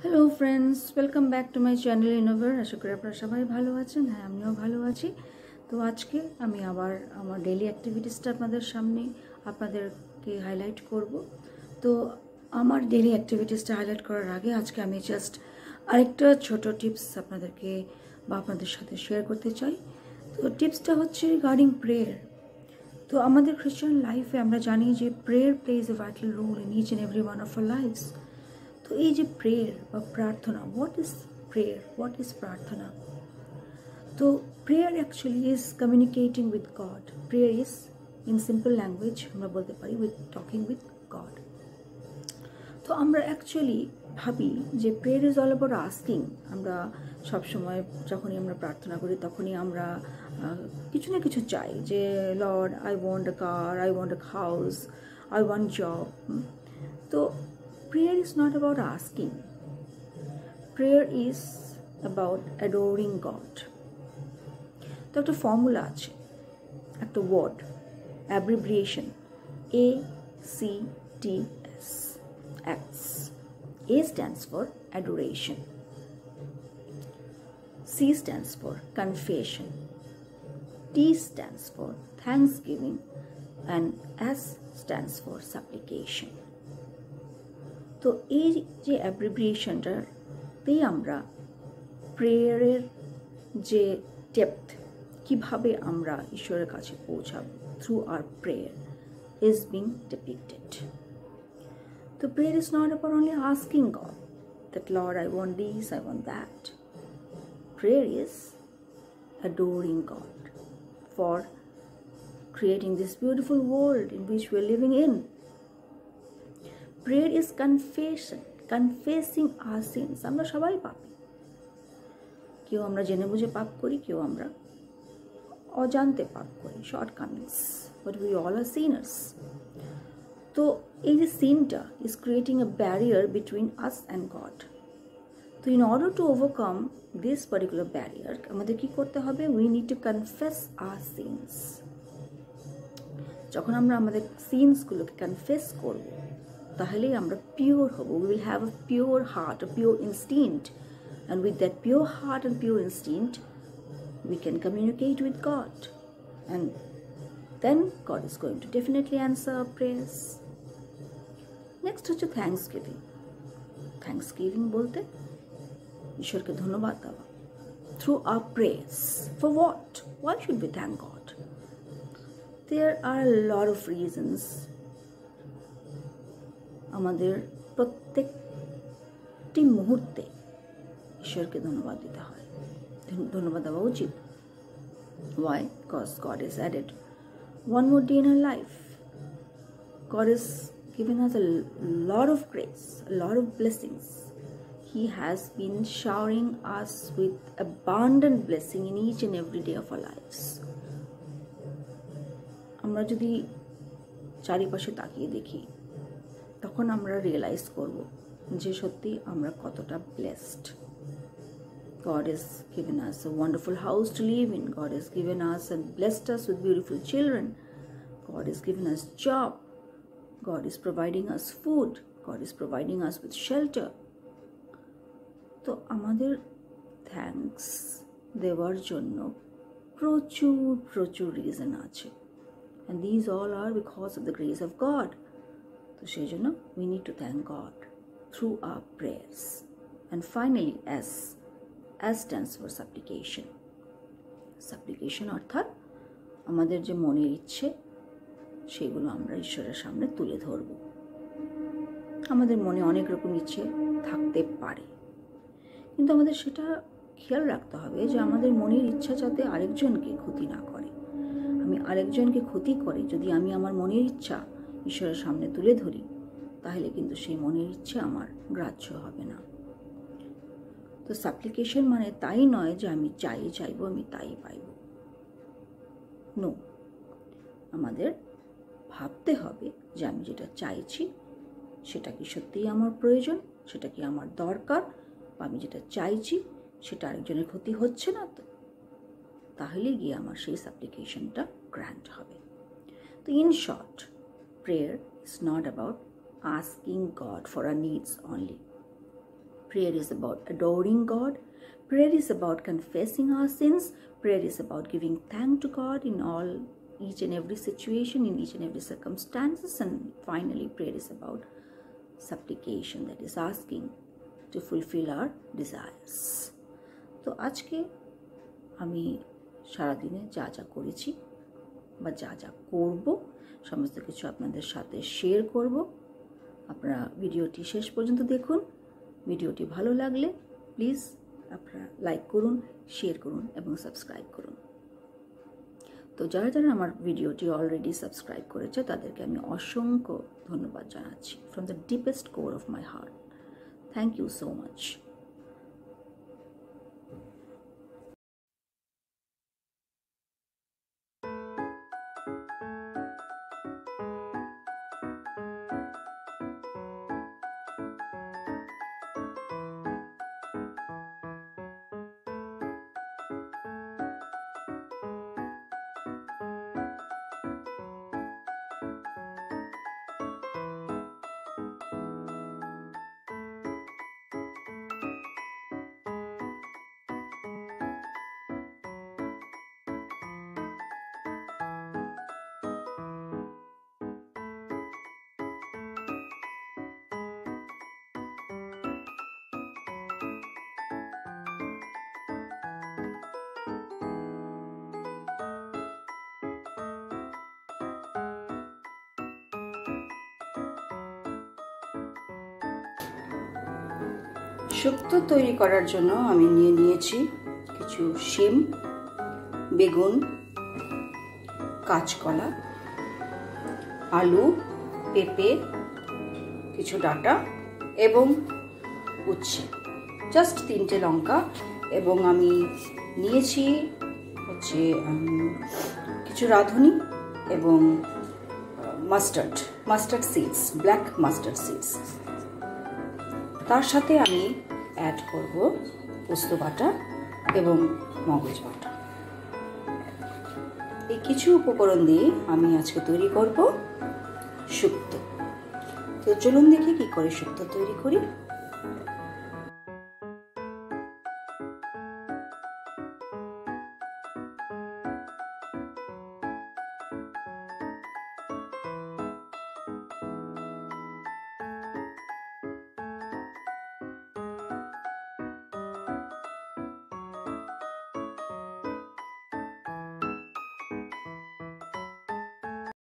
Hello friends, welcome back to my channel Innovar. আশা করি আপনারা সবাই ভালো আছেন। হ্যাঁ, আমিও ভালো আছি। তো আজকে আমি আবার আমার ডেইলি অ্যাক্টিভিটিসটা আপনাদেরকে হাইলাইট করব। তো আমার ডেইলি অ্যাক্টিভিটিসটা হাইলাইট করার আগে আজকে আমি জাস্ট আরেকটা ছোট টিপস আপনাদের সাথে শেয়ার করতে চাই। তো টিপসটা হচ্ছে রিগার্ডিং প্রেয়ার। তো আমাদের খ্রিস্টান লাইফে আমরা জানি যে prayer plays a vital role in each and every one of our lives. তো এই যে প্রেয়ার বা প্রার্থনা, what is prayer, what is প্রার্থনা? তো prayer actually is communicating with God. Prayer is in simple language আমরা বলতে পারি টকিং উইথ গড। তো আমরা অ্যাকচুয়ালি ভাবি যে prayer is all about asking. আমরা সবসময় যখনই আমরা প্রার্থনা করি তখনই আমরা কিছু না কিছু চাই, যে Lord, I want a car, I want a house, I want job. তো prayer is not about asking. Prayer is about adoring God. তো একটা ফর্মুলা আছে, একটা word, abbreviation ACTS, acts. A stands for adoration, C stands for confession, T stands for thanksgiving, and S stands for supplication. তো এই যে অ্যাব্রিভিয়েশনটাতেই আমরা প্রেয়ারের যে depth, কিভাবে আমরা ঈশ্বরের কাছে পৌঁছাবো through our prayer is being depicted. তো prayer is not about only asking God that Lord I want this, I want that. Prayer is adoring God for creating this beautiful world in which we are living in. Prayer is confessing our sins. আমরা সবাই পাপী, কেউ আমরা জেনে বুঝে পাপ করি, কেউ আমরা অজান্তে পাপ করি, shortcomings, but we all are sinners. তো এই যে সিনটা is creating a barrier between us and God. তো in order to overcome this particular barrier আমাদের কি করতে হবে? We need to confess our sins. যখন আমরা আমাদের সিনসগুলোকে কনফেস করব, তাহলেই আমরা পিওর হব। We will have a pure heart, a pure instinct, and with that pure heart and pure instinct we can communicate with God, and then God is going to definitely answer our prayers. Next হচ্ছে Thanksgiving. Thanksgiving বলতে ঈশ্বরকে ধন্যবাদ দেওয়া through hour prayers. For what? Why should we thank God? There are a lot of reasons. আমাদের প্রত্যেকটি মুহূর্তে ঈশ্বরকে ধন্যবাদ দিতে হয়, ধন্যবাদ দেওয়া উচিত। Why? Because God has added one more day in our life. God has given us a lot of grace, a lot of blessings. He has been showering us with abundant blessing in each and every day of our lives. আমরা যদি চারিপাশে তাকিয়ে দেখি তখন আমরা realise করব যে সত্যি আমরা কতটা blessed. God has given us a wonderful house to live in. God has given us and blessed us with beautiful children. God has given us job. God is providing us food. God is providing us with shelter. তো আমাদের thanks দেওয়ার জন্য প্রচুর reason আছে, and these all are because of the grace of God. তো সেই জন্য we need to thank God through our prayers. And finally, S stands for supplication. Supplication অর্থাৎ আমাদের যে মনের ইচ্ছে সেগুলো আমরা ঈশ্বরের সামনে তুলে ধরব। আমাদের মনে অনেক রকম ইচ্ছে থাকতে পারে, কিন্তু আমাদের সেটা খেয়াল রাখতে হবে যে আমাদের মনের ইচ্ছা যাতে আরেকজনকে ক্ষতি না করে। আমি আরেকজনকে ক্ষতি করে যদি আমি আমার মনের ইচ্ছা ঈশ্বরের সামনে তুলে ধরি, তাহলে কিন্তু সেই মনের ইচ্ছে আমার গ্রাহ্য হবে না। তো সাপ্লিকেশন মানে তাই নয় যে আমি চাইবো আমি তাই পাইব। নো, আমাদের ভাবতে হবে যে আমি যেটা চাইছি সেটা কি সত্যিই আমার প্রয়োজন, সেটা কি আমার দরকার, বা আমি যেটা চাইছি সেটা আরেকজনের ক্ষতি হচ্ছে না তো, তাহলে গিয়ে আমার সেই সাপ্লিকেশনটা গ্র্যান্ট হবে। তো in short, prayer is not about asking God for our needs only. Prayer is about adoring God. Prayer is about confessing our sins. Prayer is about giving thanks to God in each and every situation, in each and every circumstances. And finally, prayer is about supplication, that is asking to fulfill our desires. তো আজকে আমি সারাদিনে যা যা করেছি বা যা যা করব সমস্ত কিছু আপনাদের সাথে শেয়ার করব। আপনারা ভিডিওটি শেষ পর্যন্ত দেখুন। ভিডিওটি ভালো লাগলে প্লিজ আপনারা লাইক করুন, শেয়ার করুন এবং সাবস্ক্রাইব করুন। তো যারা যারা আমার ভিডিওটি অলরেডি সাবস্ক্রাইব করেছে তাদেরকে আমি অসংখ্য ধন্যবাদ জানাচ্ছি, from the deepest core of my heart. Thank you so much. শুক্তো তৈরি করার জন্য আমি নিয়েছি কিছু শিম, বেগুন, কাঁচকলা, আলু, পেঁপে, কিছু ডাঁটা এবং উচ্ছে, জাস্ট 3টে লঙ্কা, এবং আমি নিয়েছি হচ্ছে কিছু রাঁধুনি এবং mustard seeds, black mustard seeds. তার সাথে আমি অ্যাড করব পোস্ত বাটা এবং মগজ বাটা। এই কিছু উপকরণ দিয়ে আমি আজকে তৈরি করব শুক্তো। তো চলুন দেখি কি করে শুক্তো তৈরি করি।